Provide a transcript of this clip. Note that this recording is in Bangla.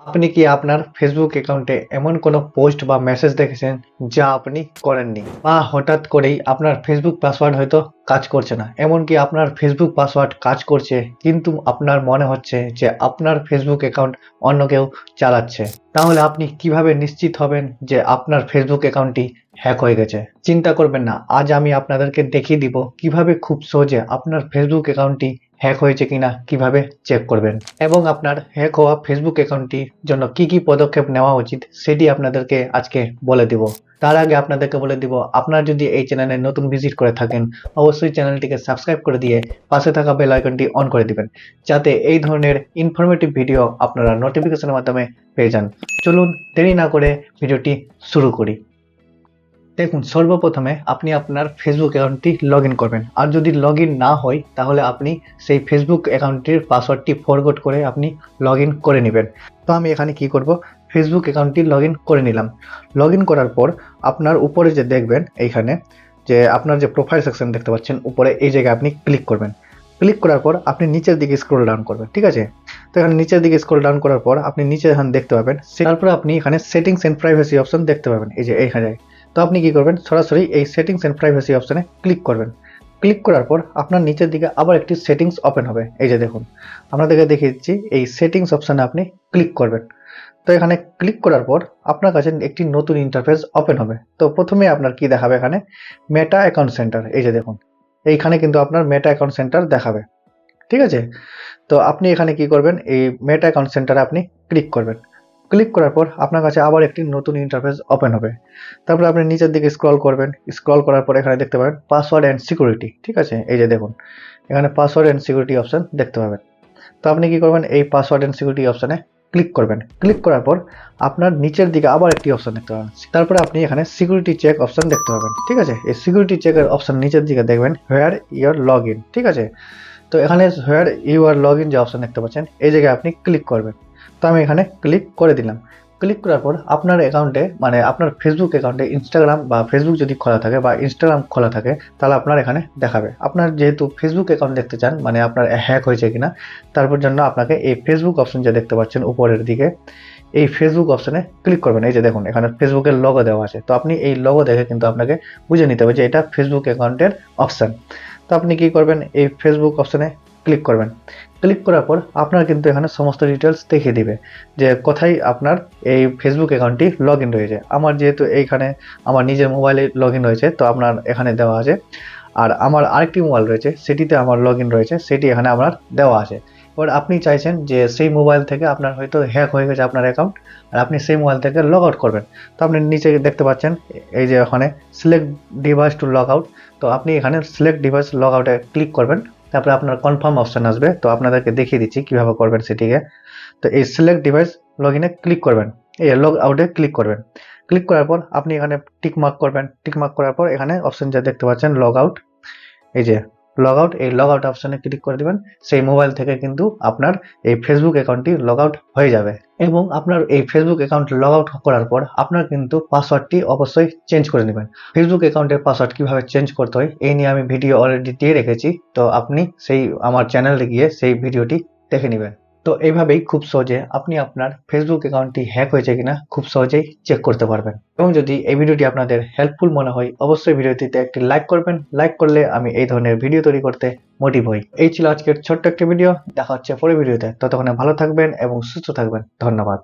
আপনি কি আপনার ফেসবুক অ্যাকাউন্টে এমন কোনো পোস্ট বা মেসেজ দেখেছেন যা আপনি করেননি, বা হঠাৎ করেই আপনার ফেসবুক পাসওয়ার্ড হয়তো কাজ করছে না, এমনকি আপনার ফেসবুক পাসওয়ার্ড কাজ করছে কিন্তু আপনার মনে হচ্ছে যে আপনার ফেসবুক অ্যাকাউন্ট অন্য কেউ চালাচ্ছে? তাহলে আপনি কিভাবে নিশ্চিত হবেন যে আপনার ফেসবুক অ্যাকাউন্টটি হ্যাক হয়ে গেছে? চিন্তা করবেন না, আজ আমি আপনাদেরকে দেখিয়ে দিব কিভাবে খুব সহজে আপনার ফেসবুক অ্যাকাউন্টটি হ্যাক হয়েছে কিনা কিভাবে চেক করবেন, এবং আপনার হ্যাক হওয়া ফেসবুক অ্যাকাউন্টটির জন্য কি কি পদক্ষেপ নেওয়া উচিত সেটি আপনাদেরকে আজকে বলে দিব। তার আগে আপনাদেরকে বলে দিব, আপনারা যদি এই চ্যানেলে নতুন ভিজিট করে থাকেন অবশ্যই চ্যানেলটিকে সাবস্ক্রাইব করে দিয়ে পাশে থাকা বেল আইকনটি অন করে দিবেন, যাতে এই ধরনের ইনফরমেটিভ ভিডিও আপনারা নোটিফিকেশনের মাধ্যমে পেয়ে যান। চলুন দেরি না করে ভিডিওটি শুরু করি। দেখুন, সর্বপ্রথমে আপনি আপনার ফেসবুক অ্যাকাউন্টটি লগ ইন করবেন, আর যদি লগ ইন না হয় তাহলে আপনি সেই ফেসবুক অ্যাকাউন্টটির পাসওয়ার্ডটি ফরগট করে আপনি লগ ইন করে নেবেন। তো আমি এখানে কি করব, ফেসবুক অ্যাকাউন্টটি লগ ইন করে নিলাম। লগ ইন করার পর আপনার উপরে যে দেখবেন এইখানে যে আপনার যে প্রোফাইল সেকশন দেখতে পাচ্ছেন উপরে, এই জায়গায় আপনি ক্লিক করবেন। ক্লিক করার পর আপনি নিচের দিকে স্ক্রল ডাউন করবেন, ঠিক আছে? তো এখানে নিচের দিকে স্ক্রল ডাউন করার পর আপনি নিচে এখানে দেখতে পাবেন, তারপরে আপনি এখানে সেটিংস এন্ড প্রাইভেসি অপশন দেখতে পাবেন, এই যে এইখানে। তো আপনি কি করবেন, সরাসরি এই সেটিংস এন্ড প্রাইভেসি অপশনে ক্লিক করবেন। ক্লিক করার পর আপনার নিচের দিকে আবার একটি সেটিংস ওপেন হবে, এই যে দেখুন আপনাদেরকে দেখিয়ে দিচ্ছি, এই সেটিংস অপশনে আপনি ক্লিক করবেন। তো এখানে ক্লিক করার পর আপনার কাছে একটি নতুন ইন্টারফেস ওপেন হবে। তো প্রথমে আপনার কি দেখাবে, এখানে মেটা অ্যাকাউন্ট সেন্টার, এই যে দেখুন এইখানে কিন্তু আপনার মেটা অ্যাকাউন্ট সেন্টার দেখাবে, ঠিক আছে? তো আপনি এখানে কি করবেন, এই মেটা অ্যাকাউন্ট সেন্টারে আপনি ক্লিক করবেন। ক্লিক করার পর আপনার কাছে আবার একটি নতুন ইন্টারফেস ওপেন হবে। তারপরে আপনি নিচের দিকে স্ক্রল করবেন, স্ক্রল করার পর এখানে দেখতে পাবেন পাসওয়ার্ড অ্যান্ড সিকিউরিটি, ঠিক আছে? এই যে দেখুন এখানে পাসওয়ার্ড অ্যান্ড সিকিউরিটি অপশন দেখতে পাবেন। তো আপনি কি করবেন, এই পাসওয়ার্ড অ্যান্ড সিকিউরিটি অপশনে ক্লিক করবেন। ক্লিক করার পর আপনার নিচের দিকে আবার একটি অপশন দেখতে পাবেন, তারপরে আপনি এখানে সিকিউরিটি চেক অপশন দেখতে পাবেন, ঠিক আছে? এই সিকিউরিটি চেকের অপশন নিচের দিকে দেখবেন হোয়ার ইউর লগ ইন, ঠিক আছে? তো এখানে where you are log in যে অপশন দেখতে পাচ্ছেন এই জায়গায় আপনি ক্লিক করবেন। তো আমি এখানে ক্লিক করে দিলাম। ক্লিক করার পর আপনার অ্যাকাউন্টে, মানে আপনার ফেসবুক অ্যাকাউন্টে ইনস্টাগ্রাম বা ফেসবুক যদি খোলা থাকে বা ইনস্টাগ্রাম খোলা থাকে তাহলে আপনার এখানে দেখাবে। আপনার যেহেতু ফেসবুক অ্যাকাউন্ট দেখতে চান, মানে আপনার হ্যাক হয়েছে কিনা, তারপর জন্য আপনাকে এই ফেসবুক অপশন যে দেখতে পাচ্ছেন উপরের দিকে, এই ফেসবুক অপশনে ক্লিক করবেন। এই যে দেখুন এখানে ফেসবুকের লোগো দেওয়া আছে, তো আপনি এই লোগো দেখে কিন্তু আপনাকে বুঝে নিতে হবে যে এটা ফেসবুক অ্যাকাউন্টের অপশন। তো আপনি কি করবেন, এই ফেসবুক অপশনে ক্লিক করবেন। ক্লিক করার পর আপনার কিন্তু এখানে সমস্ত ডিটেলস দেখিয়ে দিবে যে কোথায় আপনার এই ফেসবুক অ্যাকাউন্টটি লগ ইন রয়েছে। আমার যেহেতু এইখানে আমার নিজের মোবাইলে লগ ইন রয়েছে, তো আপনার এখানে দেওয়া আছে। আর আমার আরেকটি মোবাইল রয়েছে, সেটিতে আমার লগ ইন রয়েছে, সেটি এখানে আমার দেওয়া আছে। এবার আপনি চাইছেন যে সেই মোবাইল থেকে আপনার হয়তো হ্যাক হয়ে গেছে আপনার অ্যাকাউন্ট, আর আপনি সেই মোবাইল থেকে লগ আউট করবেন। তো আপনি নিচে দেখতে পাচ্ছেন এই যে ওখানে select device to log out, তো আপনি এখানে সিলেক্ট ডিভাইস লগ আউটে ক্লিক করবেন। তারপরে আপনার কনফার্ম অপশন আসবে, তো আপনাদেরকে দেখিয়ে দিচ্ছি কিভাবে করবেন সেটিকে। তো এই সিলেক্ট ডিভাইস লগ ইনে ক্লিক করবেন, এই লগ আউটে ক্লিক করবেন। ক্লিক করার পর আপনি এখানে টিক মার্ক করবেন। টিক মার্ক করার পর এখানে অপশন যা দেখতে পাচ্ছেন লগ আউট, এই যে লগ আউট, এই লগ আউট অপশনে ক্লিক করে দিবেন। সেই মোবাইল থেকে কিন্তু আপনার এই ফেসবুক অ্যাকাউন্টটি লগ আউট হয়ে যাবে। এবং আপনার এই ফেসবুক অ্যাকাউন্ট লগ আউট করার পর আপনার কিন্তু পাসওয়ার্ডটি অবশ্যই চেঞ্জ করে নেবেন। ফেসবুক অ্যাকাউন্টের পাসওয়ার্ড কিভাবে চেঞ্জ করতে হয় এই নিয়ে আমি ভিডিও অলরেডি দিয়ে রেখেছি, তো আপনি সেই আমার চ্যানেলে গিয়ে সেই ভিডিওটি দেখে নেবেন। তো এইভাবেই খুব সহজে আপনি আপনার ফেসবুক অ্যাকাউন্টটি হ্যাক হয়েছে কিনা খুব সহজেই চেক করতে পারবেন। এবং যদি এই ভিডিওটি আপনাদের হেল্পফুল মনে হয় অবশ্যই ভিডিওটিতে একটি লাইক করবেন। লাইক করলে আমি এই ধরনের ভিডিও তৈরি করতে মোটিভ হই। এই ছিল আজকের ছোট্ট একটি ভিডিও, দেখা হচ্ছে পরের ভিডিওতে। ততক্ষণে ভালো থাকবেন এবং সুস্থ থাকবেন। ধন্যবাদ।